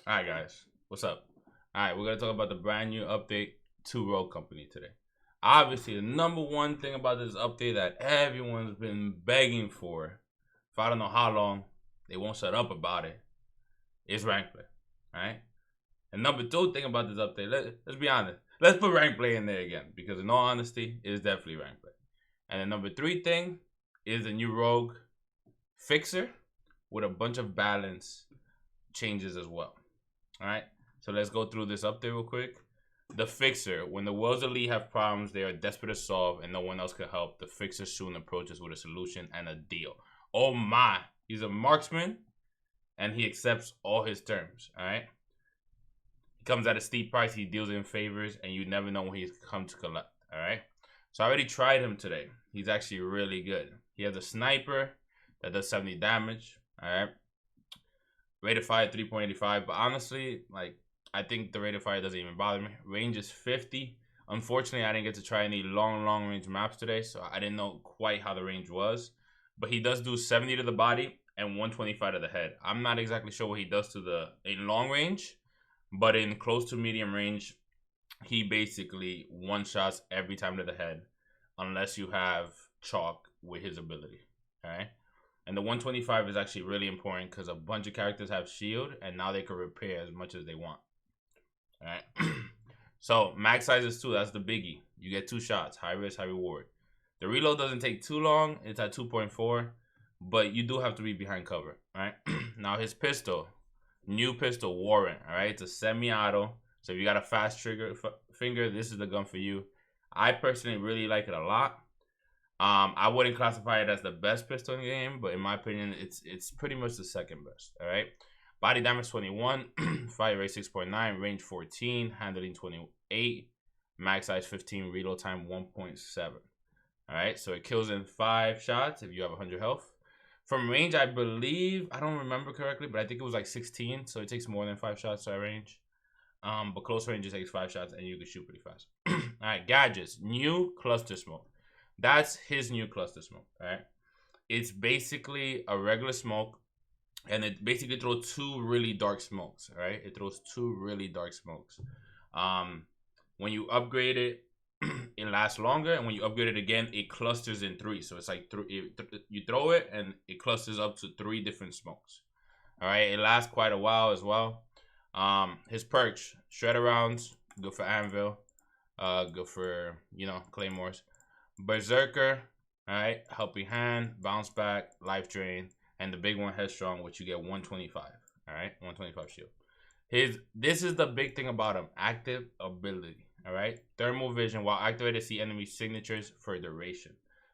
Alright guys, what's up? Alright, we're gonna talk about the brand new update to Rogue Company today. Obviously, the number one thing about this update that everyone's been begging for I don't know how long, they won't shut up about it, is rank play. Alright? And number two thing about this update, let's be honest. Let's put rank play in there again, because in all honesty, it is definitely rank play. And the number three thing is the new Rogue fixer with a bunch of balance changes as well. Alright, so let's go through this update real quick. The Fixer. When the World's Elite have problems they are desperate to solve and no one else can help, the Fixer soon approaches with a solution and a deal. Oh my! He's a marksman and he accepts all his terms. Alright? He comes at a steep price, he deals in favors, and you never know when he's come to collect. Alright? So I already tried him today. He's actually really good. He has a sniper that does 70 damage. Alright? Rated fire 3.85, but honestly, like, I think the rated fire doesn't even bother me. Range is 50. Unfortunately, I didn't get to try any long range maps today, so I didn't know quite how the range was. But he does do 70 to the body and 125 to the head. I'm not exactly sure what he does to the in long range, but in close to medium range, he basically one-shots every time to the head, unless you have chalk with his ability. Alright? And the 125 is actually really important because a bunch of characters have shield and now they can repair as much as they want. Alright. So max size is 2. That's the biggie. You get 2 shots. High risk, high reward. The reload doesn't take too long. It's at 2.4. But you do have to be behind cover. Alright. Now his pistol. New pistol, Warrant. Alright. It's a semi-auto. So if you got a fast trigger finger, this is the gun for you. I personally really like it a lot. I wouldn't classify it as the best pistol in the game, but in my opinion, it's pretty much the second best. All right, body damage 21, fire rate 6.9, range 14, handling 28, max size 15, reload time 1.7. All right, so it kills in 5 shots if you have 100 health. From range, I believe, I don't remember correctly, but I think it was like 16, so it takes more than 5 shots to range. But close range, it takes 5 shots, and you can shoot pretty fast. All right, gadgets, new cluster smoke. That's his new cluster smoke, right? It's basically a regular smoke, and it basically throws 2 really dark smokes, right? It throws 2 really dark smokes. When you upgrade it, it lasts longer, and when you upgrade it again, it clusters in 3. So it's like you throw it, and it clusters up to 3 different smokes. All right, it lasts quite a while as well. His perks: shredder rounds, good for anvil, good for claymores. Berserker, alright, helping hand, bounce back, life drain, and the big one, headstrong, which you get 125. Alright, 125 shield. This is the big thing about him, active ability. Alright, thermal vision. While activated, see enemy signatures for duration.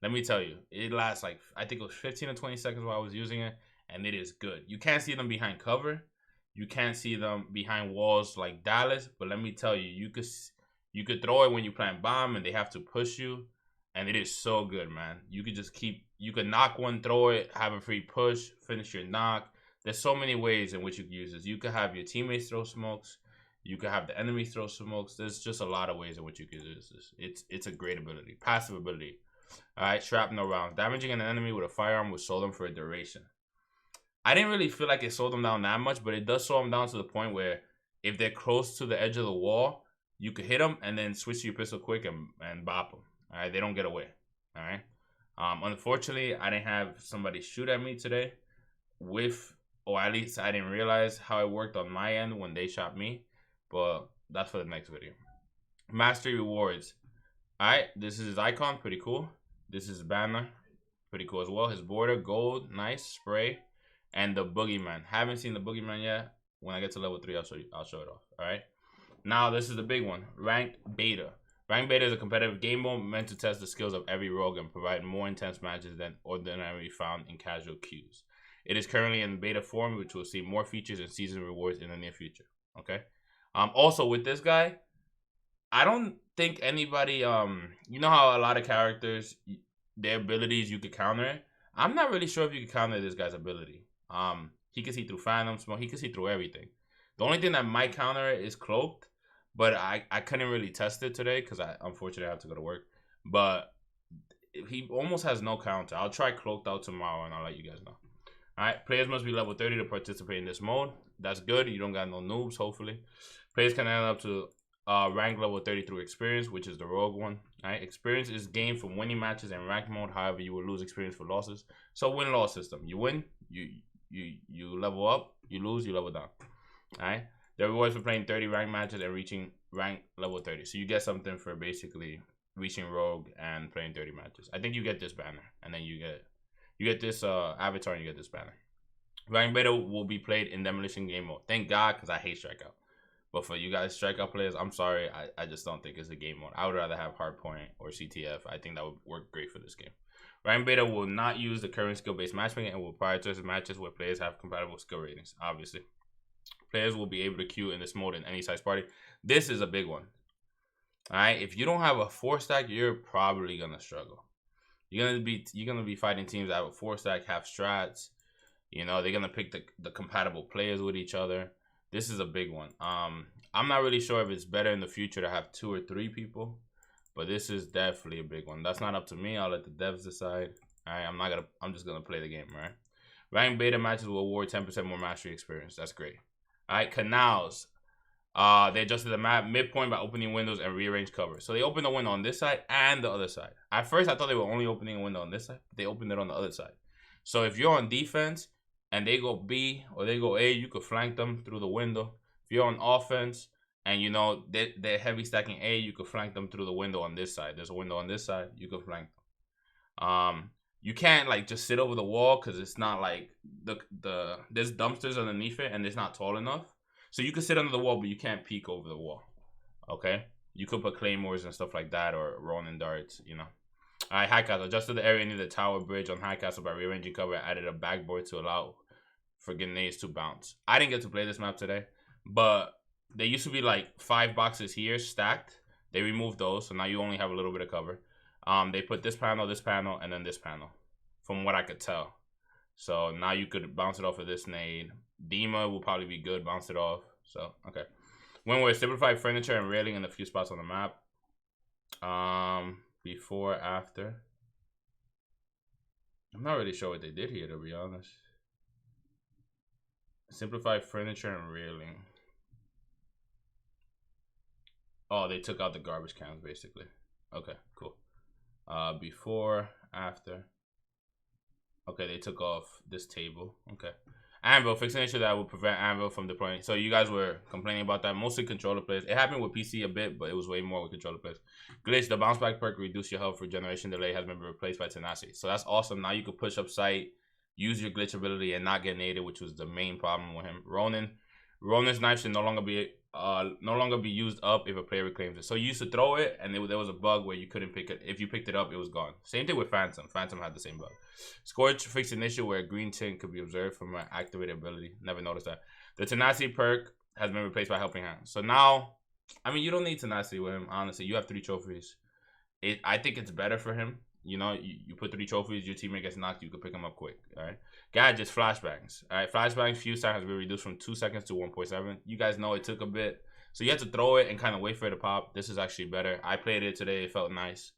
Let me tell you, it lasts like, I think it was 15 to 20 seconds while I was using it, and it is good. You can't see them behind cover. You can't see them behind walls like Dallas, but let me tell you, you could throw it when you plant bomb and they have to push you. And it is so good, man. You could just you could knock one, throw it, have a free push, finish your knock. There's so many ways in which you can use this. You could have your teammates throw smokes. You could have the enemy throw smokes. There's just a lot of ways in which you can use this. It's a great ability. Passive ability. Alright, shrapnel rounds. Damaging an enemy with a firearm will slow them for a duration. I didn't really feel like it slowed them down that much, but it does slow them down to the point where if they're close to the edge of the wall, you could hit them and then switch to your pistol quick and bop them. All right, they don't get away. All right. Unfortunately, I didn't have somebody shoot at me today or at least I didn't realize how it worked on my end when they shot me. But that's for the next video. Mastery rewards. All right, this is his icon, pretty cool. This is his banner, pretty cool as well. His border, gold, nice spray, and the boogeyman. Haven't seen the boogeyman yet. When I get to level 3, I'll show it off. All right. Now this is the big one, ranked beta. Ranked Beta is a competitive game mode meant to test the skills of every rogue and provide more intense matches than ordinarily found in casual queues. It is currently in beta form, which will see more features and season rewards in the near future. Okay. Also with this guy, I don't think anybody you know how a lot of characters, their abilities you could counter it. I'm not really sure if you can counter this guy's ability. He can see through phantom smoke, he can see through everything. The only thing that might counter it is cloaked. But I couldn't really test it today because I unfortunately have to go to work. But he almost has no counter. I'll try cloaked out tomorrow and I'll let you guys know. Alright, players must be level 30 to participate in this mode. That's good. You don't got no noobs, hopefully. Players can add up to rank level 30 through experience, which is the rogue one. Alright, experience is gained from winning matches in rank mode. However, you will lose experience for losses. So win-loss system. You win, you level up. You lose, you level down. Alright. The rewards for playing 30 rank matches and reaching rank level 30. So you get something for basically reaching rogue and playing 30 matches. I think you get this banner, and then you get this avatar and you get this banner. Rank beta will be played in demolition game mode. Thank God, because I hate strikeout. But for you guys strikeout players, I'm sorry, I just don't think it's a game mode. I would rather have hardpoint or CTF. I think that would work great for this game. Rank beta will not use the current skill-based matchmaking and will prioritize matches where players have compatible skill ratings, obviously. Players will be able to queue in this mode in any size party. This is a big one. Alright, if you don't have a 4-stack, you're probably gonna struggle. You're gonna be fighting teams that have a 4-stack, have strats. You know, they're gonna pick the compatible players with each other. This is a big one. I'm not really sure if it's better in the future to have 2 or 3 people, but this is definitely a big one. That's not up to me. I'll let the devs decide. Alright, I'm just gonna play the game, right? Rank beta matches will award 10% more mastery experience. That's great. Alright, Canals. They adjusted the map midpoint by opening windows and rearranged cover. So they opened the window on this side and the other side. At first, I thought they were only opening a window on this side, but they opened it on the other side. So if you're on defense and they go B or they go A, you could flank them through the window. If you're on offense and you know they're heavy stacking A, you could flank them through the window on this side. There's a window on this side, you could flank them. You can't like just sit over the wall because it's not like there's dumpsters underneath it and it's not tall enough. So you can sit under the wall, but you can't peek over the wall. Okay? You could put claymores and stuff like that or Ronin darts, you know. Alright, High Castle. Adjusted the area near the tower bridge on High Castle by rearranging cover and added a backboard to allow for grenades to bounce. I didn't get to play this map today, but there used to be like 5 boxes here stacked. They removed those, so now you only have a little bit of cover. They put this panel, and then this panel, from what I could tell. So now you could bounce it off of this nade. Dima will probably be good, bounce it off. So, okay. When we're simplified furniture and railing in a few spots on the map. Before, after. I'm not really sure what they did here, to be honest. Simplified furniture and railing. Oh, they took out the garbage cans, basically. Okay, cool. Before, after. Okay, they took off this table. Okay. Anvil, fixing an issue that will prevent Anvil from deploying. So you guys were complaining about that. Mostly controller players. It happened with PC a bit, but it was way more with controller players. Glitch, the bounce back perk reduce your health for generation delay has been replaced by tenacity. So that's awesome. Now you can push up sight, use your glitch ability, and not get naded, which was the main problem with him. Ronin's knife should no longer be used up if a player reclaims it. So you used to throw it, and there was a bug where you couldn't pick it. If you picked it up, it was gone. Same thing with Phantom. Phantom had the same bug. Scorch fixed an issue where a green tint could be observed from an activated ability. Never noticed that. The tenacity perk has been replaced by helping hand. So now, I mean, you don't need tenacity with him, honestly. You have 3 trophies. I think it's better for him. You know, you put 3 trophies, your teammate gets knocked, you can pick him up quick. All right. Gadgets, flashbangs. All right. Flashbangs fuse time has been reduced from 2 seconds to 1.7. You guys know it took a bit. So you have to throw it and kind of wait for it to pop. This is actually better. I played it today. It felt nice.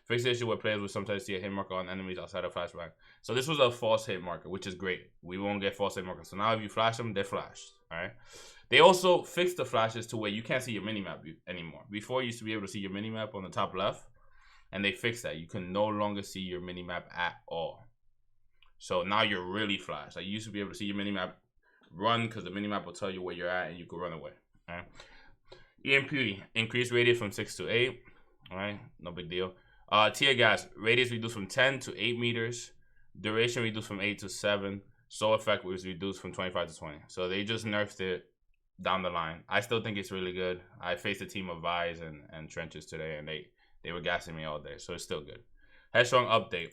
Fixed the issue where players would sometimes see a hit marker on enemies outside of flashbang. So this was a false hit marker, which is great. We won't get false hit markers. So now if you flash them, they're flashed. All right. They also fixed the flashes to where you can't see your minimap anymore. Before, you used to be able to see your minimap on the top left. And they fixed that. You can no longer see your minimap at all. So now you're really flashed. Like you used to be able to see your minimap run because the minimap will tell you where you're at and you can run away. All right. EMP, increased radius from 6 to 8. All right, no big deal. Tear gas, radius reduced from 10 to 8 meters. Duration reduced from 8 to 7. Soul effect was reduced from 25 to 20. So they just nerfed it down the line. I still think it's really good. I faced a team of Vise and Trenches today, and they were gassing me all day, so it's still good. Headstrong update.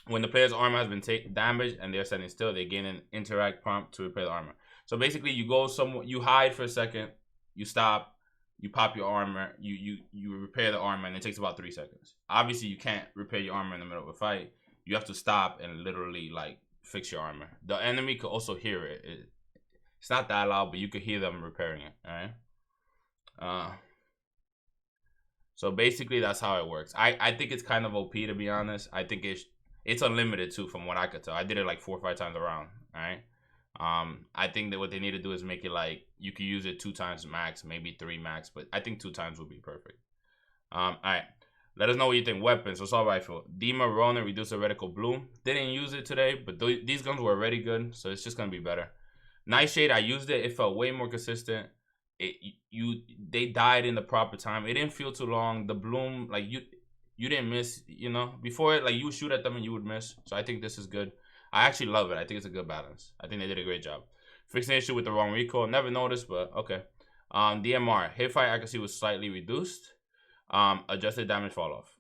When the player's armor has been damaged and they're standing still, they gain an interact prompt to repair the armor. So basically, you go somewhere, you hide for a second, you stop, you pop your armor, you repair the armor, and it takes about 3 seconds. Obviously, you can't repair your armor in the middle of a fight. You have to stop and literally like fix your armor. The enemy could also hear it. It's not that loud, but you could hear them repairing it. All right. So basically, that's how it works. I think it's kind of OP, to be honest. I think it's unlimited too, from what I could tell. I did it like 4 or 5 times around. All right. I think that what they need to do is make it like you can use it 2 times max, maybe 3 max, but I think 2 times would be perfect. All right. Let us know what you think. Weapons, assault rifle. Dima Ronin, reduce the reticle bloom. Didn't use it today, but these guns were already good, so it's just gonna be better. Nightshade, I used it. It felt way more consistent. They died in the proper time. It didn't feel too long. The bloom, like you didn't miss. You know, before it, like you would shoot at them and you would miss. So I think this is good. I actually love it. I think it's a good balance. I think they did a great job. Fixing the issue with the wrong recoil. Never noticed, but okay. DMR, hipfire accuracy was slightly reduced. Adjusted damage fall off.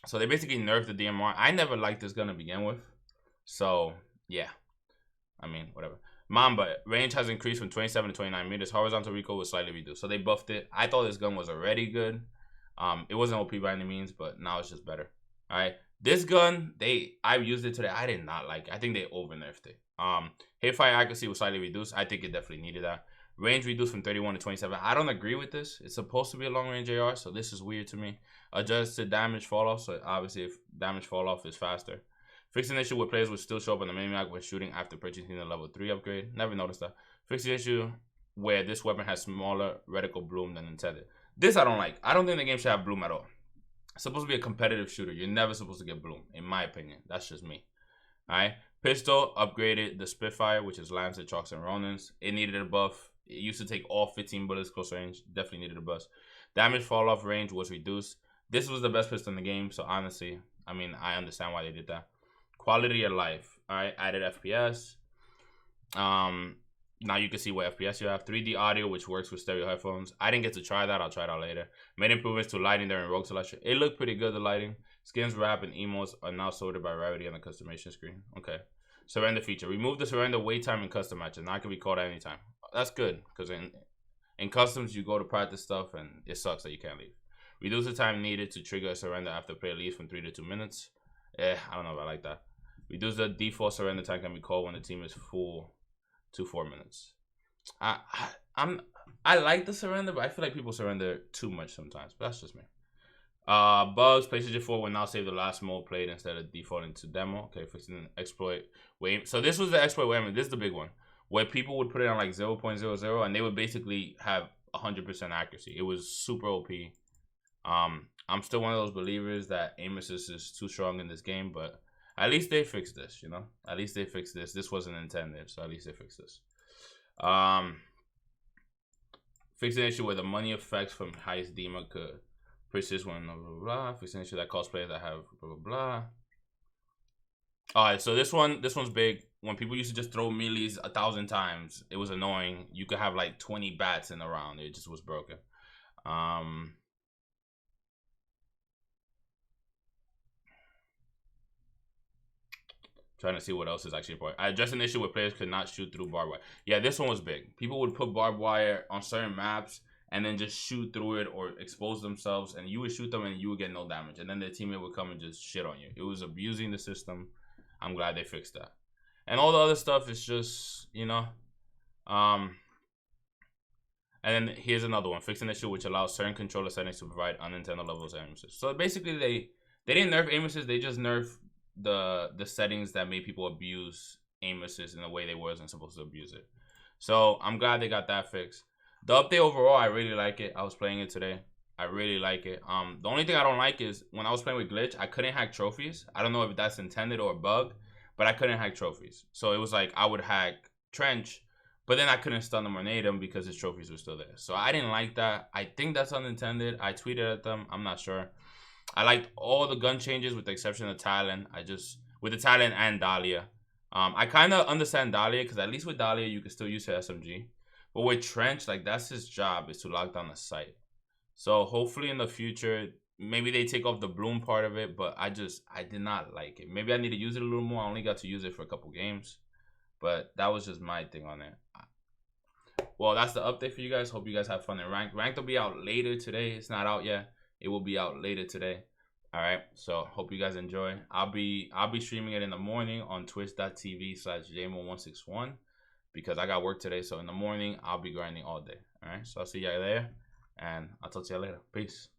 So they basically nerfed the DMR. I never liked this gun to begin with. So yeah, I mean whatever. Mamba, range has increased from 27 to 29 meters. Horizontal recoil was slightly reduced. So they buffed it. I thought this gun was already good. It wasn't OP by any means, but now it's just better. All right. This gun, I used it today. I did not like it. I think they over nerfed it. Hipfire accuracy was slightly reduced. I think it definitely needed that. Range reduced from 31 to 27. I don't agree with this. It's supposed to be a long range AR, so this is weird to me. Adjusted damage fall off. So obviously, if damage fall off is faster. Fixing issue with players would still show up on the mini map when shooting after purchasing the level 3 upgrade. Never noticed that. Fixing issue where this weapon has smaller reticle bloom than intended. This I don't like. I don't think the game should have bloom at all. It's supposed to be a competitive shooter. You're never supposed to get bloom, in my opinion. That's just me. Alright. Pistol upgraded the Spitfire, which is Lancet, Chalks, and Ronins. It needed a buff. It used to take all 15 bullets close range. Definitely needed a buff. Damage fall off range was reduced. This was the best pistol in the game, so honestly, I mean, I understand why they did that. Quality of life. Alright, added FPS. Now you can see what FPS you have. 3D audio, which works with stereo headphones. I didn't get to try that. I'll try it out later. Made improvements to lighting during rogue selection. It looked pretty good, the lighting. Skins, wrap, and emotes are now sorted by rarity on the customization screen. Okay. Surrender feature. Remove the surrender wait time in custom matches. Now it can be called at any time. That's good, because in customs, you go to practice stuff, and it sucks that you can't leave. Reduce the time needed to trigger a surrender after player leaves from 3 to 2 minutes. I don't know if I like that. Reduce the default surrender time can be called when the team is full to 4 minutes. I like the surrender, but I feel like people surrender too much sometimes. But that's just me. Bugs, PlayStation 4 will now save the last mode played instead of defaulting to demo. Okay, fixing an exploit. Wait, so this was the exploit. Wait a minute, this is the big one. Where people would put it on like 0.00 and they would basically have 100% accuracy. It was super OP. I'm still one of those believers that aim assist is too strong in this game, but at least they fixed this, you know? At least they fixed this. This wasn't intended, so at least they fixed this. Fix an issue where the money effects from highest Dima could persist when blah, blah, blah. Fix an issue that cause players that have blah, blah, blah. Alright, so this one's big. When people used to just throw melees 1,000 times, it was annoying. You could have like 20 bats in a round. It just was broken. Trying to see what else is actually important. I addressed an issue where players could not shoot through barbed wire. Yeah, this one was big. People would put barbed wire on certain maps and then just shoot through it or expose themselves, and you would shoot them and you would get no damage. And then their teammate would come and just shit on you. It was abusing the system. I'm glad they fixed that. And all the other stuff is just, you know. And then here's another one. Fix an issue which allows certain controller settings to provide unintended levels of aim assist. So basically they didn't nerf aim assist, they just nerfed the settings that made people abuse aim assist in a way they wasn't supposed to abuse it. So I'm glad they got that fixed. The update overall, I really like it. I was playing it today. I really like it. The only thing I don't like is when I was playing with glitch, I couldn't hack trophies. I don't know if that's intended or a bug, but I couldn't hack trophies. So it was like I would hack Trench, but then I couldn't stun them or nade them because his trophies were still there. So I didn't like that. I think that's unintended. I tweeted at them. I'm not sure. I liked all the gun changes with the exception of Talon. With the Talon and Dahlia. I kind of understand Dahlia because at least with Dahlia, you can still use her SMG. But with Trench, like that's his job is to lock down the site. So hopefully in the future, maybe they take off the bloom part of it, but I did not like it. Maybe I need to use it a little more. I only got to use it for a couple games, but that was just my thing on it. Well, that's the update for you guys. Hope you guys have fun in Ranked. Ranked will be out later today. It's not out yet. It will be out later today. All right. So hope you guys enjoy. I'll be streaming it in the morning on twitch.tv/jmoe161 because I got work today. So in the morning, I'll be grinding all day. All right. So I'll see you guys there. And I'll talk to you later. Peace.